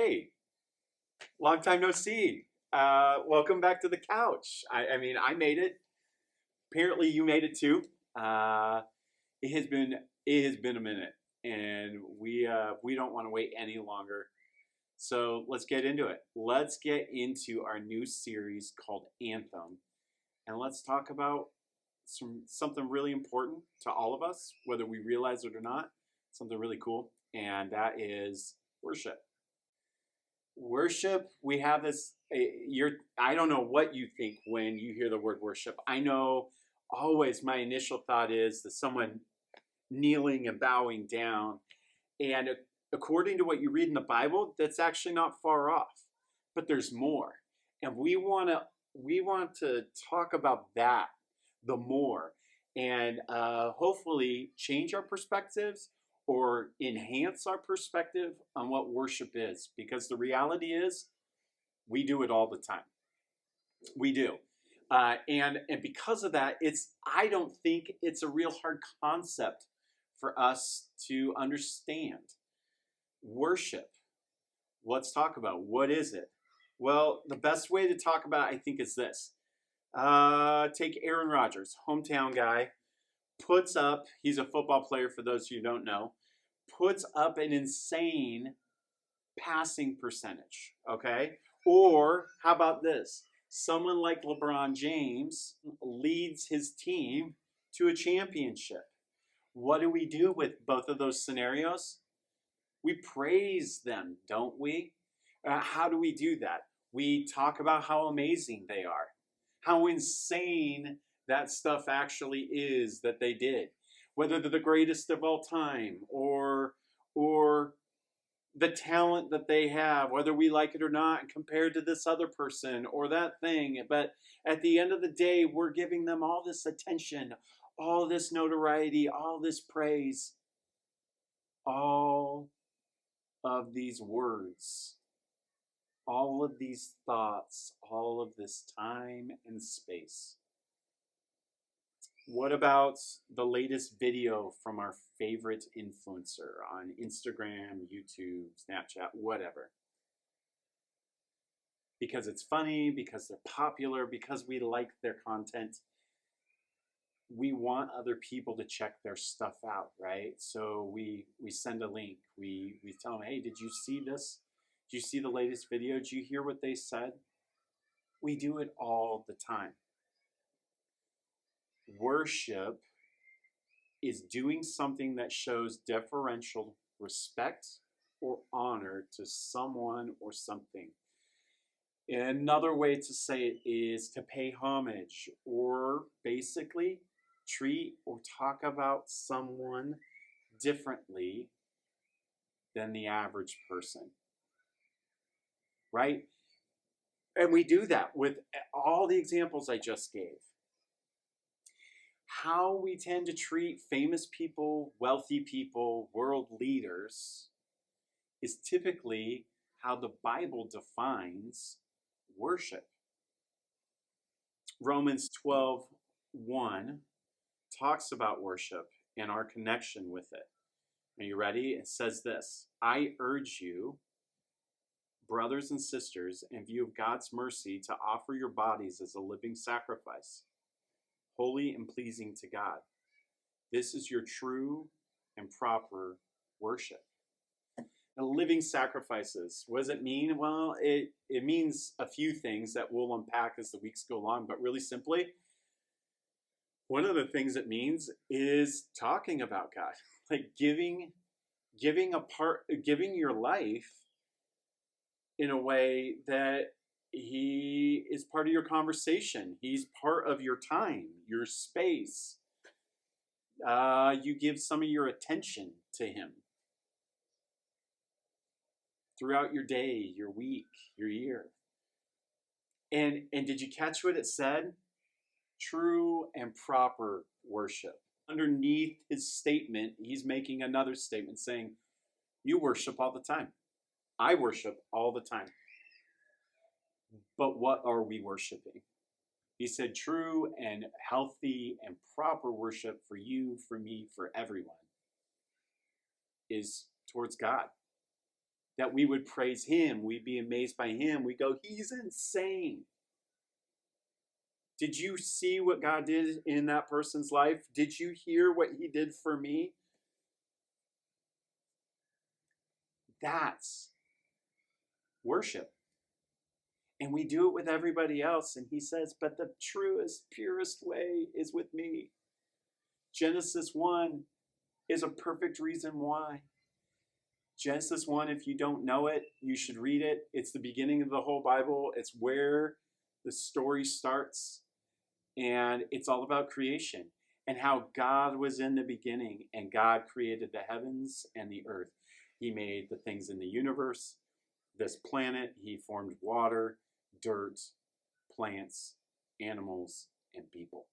Hey, long time no see. Welcome back to the couch. I mean, I made it. Apparently, you made it too. Uh, it has been a minute, and we don't want to wait any longer. So let's get into it. Let's get into our new series called Anthem, and let's talk about something really important to all of us, whether we realize it or not. Something really cool, and that is worship. Worship, we have this. I don't know what you think when you hear the word worship. I know always my initial thought is that someone kneeling and bowing down. And according to what you read in the Bible, that's actually not far off. But there's more. And we want to talk about that, the more, and hopefully change our perspectives or enhance our perspective on what worship is. Because the reality is, we do it all the time. We do. And because of that, I don't think it's a real hard concept for us to understand. Worship. Let's talk about what is it. Well, the best way to talk about it, I think, is this. Take Aaron Rodgers, hometown guy, puts up, he's a football player for those who don't know, puts up an insane passing percentage, okay? Or how about this? Someone like LeBron James leads his team to a championship. What do we do with both of those scenarios? We praise them, don't we? How do we do that? We talk about how amazing they are, how insane that stuff actually is that they did, whether they're the greatest of all time or the talent that they have, whether we like it or not, compared to this other person or that thing. But at the end of the day, we're giving them all this attention, all this notoriety, all this praise, all of these words, all of these thoughts, all of this time and space. What about the latest video from our favorite influencer on Instagram, YouTube, Snapchat, whatever? Because it's funny, because they're popular, because we like their content, we want other people to check their stuff out, right? So we send a link. We tell them, hey, did you see this? Did you see the latest video? Did you hear what they said? We do it all the time. Worship is doing something that shows deferential respect or honor to someone or something. Another way to say it is to pay homage, or basically treat or talk about someone differently than the average person, right? And we do that with all the examples I just gave. How we tend to treat famous people, wealthy people, world leaders is typically how the Bible defines worship. Romans 12:1 talks about worship and our connection with it. Are you ready? It says this: I urge you, brothers and sisters, in view of God's mercy, to offer your bodies as a living sacrifice, holy and pleasing to God. This is your true and proper worship. Now, living sacrifices, what does it mean? Well, it means a few things that we'll unpack as the weeks go along, but really simply, one of the things it means is talking about God, like giving your life in a way that He is part of your conversation. He's part of your time, your space. You give some of your attention to Him throughout your day, your week, your year. And did you catch what it said? True and proper worship. Underneath his statement, he's making another statement saying, you worship all the time. I worship all the time. But what are we worshiping? He said true and healthy and proper worship for you, for me, for everyone is towards God. that we would praise him. We'd be amazed by him. We go, he's insane. Did you see what God did in that person's life? Did you hear what he did for me? That's worship. And we do it with everybody else. And he says, but the truest, purest way is with me. Genesis 1 is a perfect reason why. Genesis 1, if you don't know it, you should read it. It's the beginning of the whole Bible. It's where the story starts. And it's all about creation and how God was in the beginning, and God created the heavens and the earth. He made the things in the universe, this planet. He formed water, dirt, plants, animals, and people.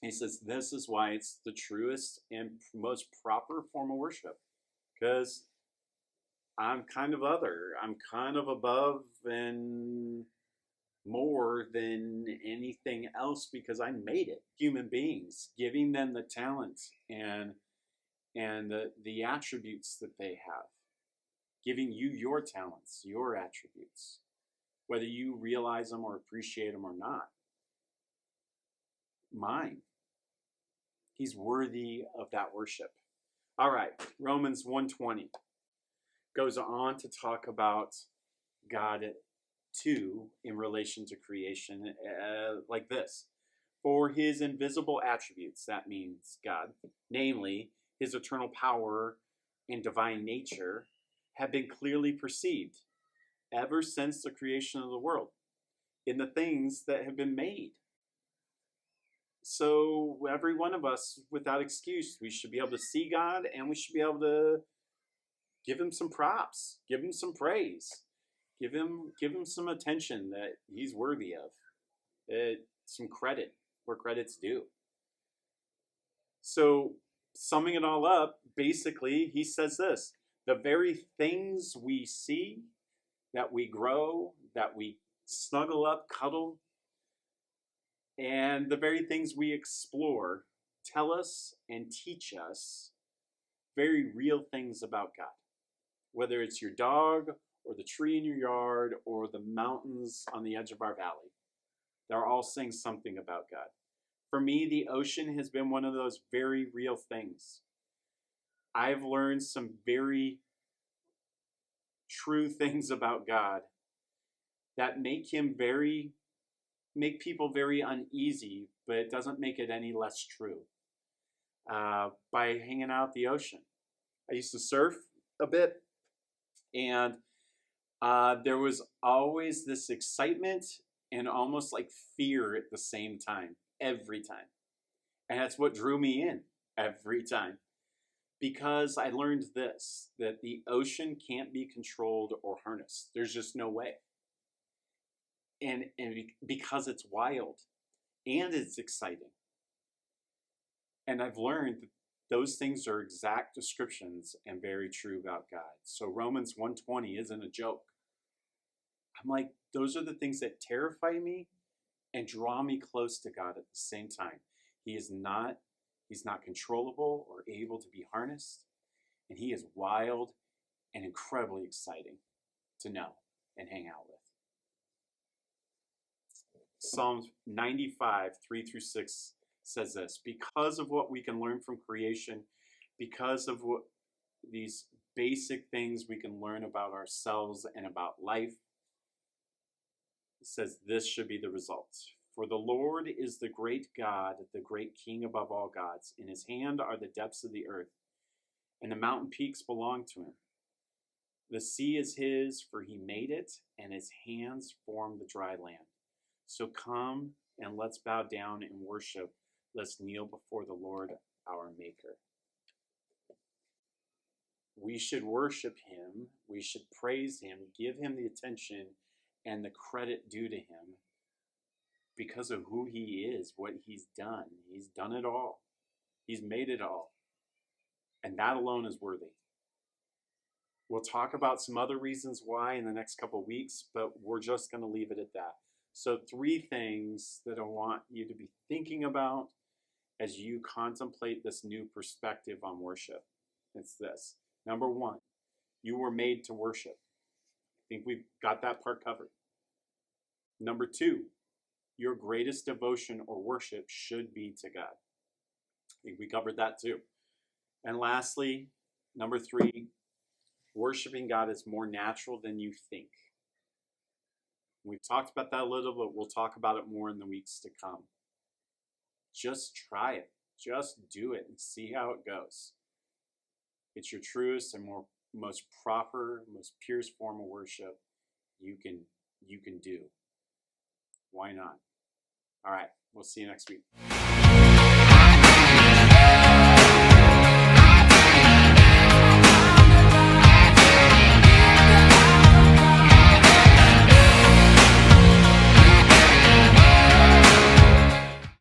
He says this is why it's the truest and most proper form of worship, because I'm kind of other. I'm kind of above and more than anything else because I made it. Human beings, giving them the talents and the attributes that they have, giving you your talents, your attributes, whether you realize them or appreciate them or not. Mine. He's worthy of that worship. All right, Romans 1:20 goes on to talk about God too in relation to creation, like this. For his invisible attributes, that means God, namely his eternal power and divine nature, have been clearly perceived ever since the creation of the world in the things that have been made. So every one of us, without excuse, we should be able to see God, and we should be able to give him some props, give him some praise, give him some attention that he's worthy of, some credit where credit's due. So summing it all up, basically, he says this: the very things we see, that we grow, that we snuggle up, cuddle, and the very things we explore tell us and teach us very real things about God. Whether it's your dog or the tree in your yard or the mountains on the edge of our valley, they're all saying something about God. For me, the ocean has been one of those very real things. I've learned some very true things about God that make people very uneasy, but it doesn't make it any less true. By hanging out at the ocean. I used to surf a bit, and there was always this excitement and almost like fear at the same time, every time. And that's what drew me in every time. Because I learned this, that the ocean can't be controlled or harnessed. There's just no way. And because it's wild and it's exciting. And I've learned that those things are exact descriptions and very true about God. So Romans 1:20 isn't a joke. I'm like, those are the things that terrify me and draw me close to God at the same time. He's not controllable or able to be harnessed. And he is wild and incredibly exciting to know and hang out with. Psalm 95, 3-6 says this: because of what we can learn from creation, because of what these basic things we can learn about ourselves and about life, it says this should be the result. For the Lord is the great God, the great King above all gods. In his hand are the depths of the earth, and the mountain peaks belong to him. The sea is his, for he made it, and his hands formed the dry land. So come and let's bow down and worship. Let's kneel before the Lord our Maker. We should worship him. We should praise him, give him the attention and the credit due to him because of who he is, what he's done. He's done it all. He's made it all. And that alone is worthy. We'll talk about some other reasons why in the next couple of weeks, but we're just going to leave it at that. So 3 things that I want you to be thinking about as you contemplate this new perspective on worship. It's this. Number 1, You were made to worship. I think we've got that part covered. Number 2, your greatest devotion or worship should be to God. I think we covered that too. And lastly, number 3, worshiping God is more natural than you think. We've talked about that a little, but we'll talk about it more in the weeks to come. Just try it. Just do it and see how it goes. It's your truest and most proper, most purest form of worship you can do. Why not? All right, we'll see you next week.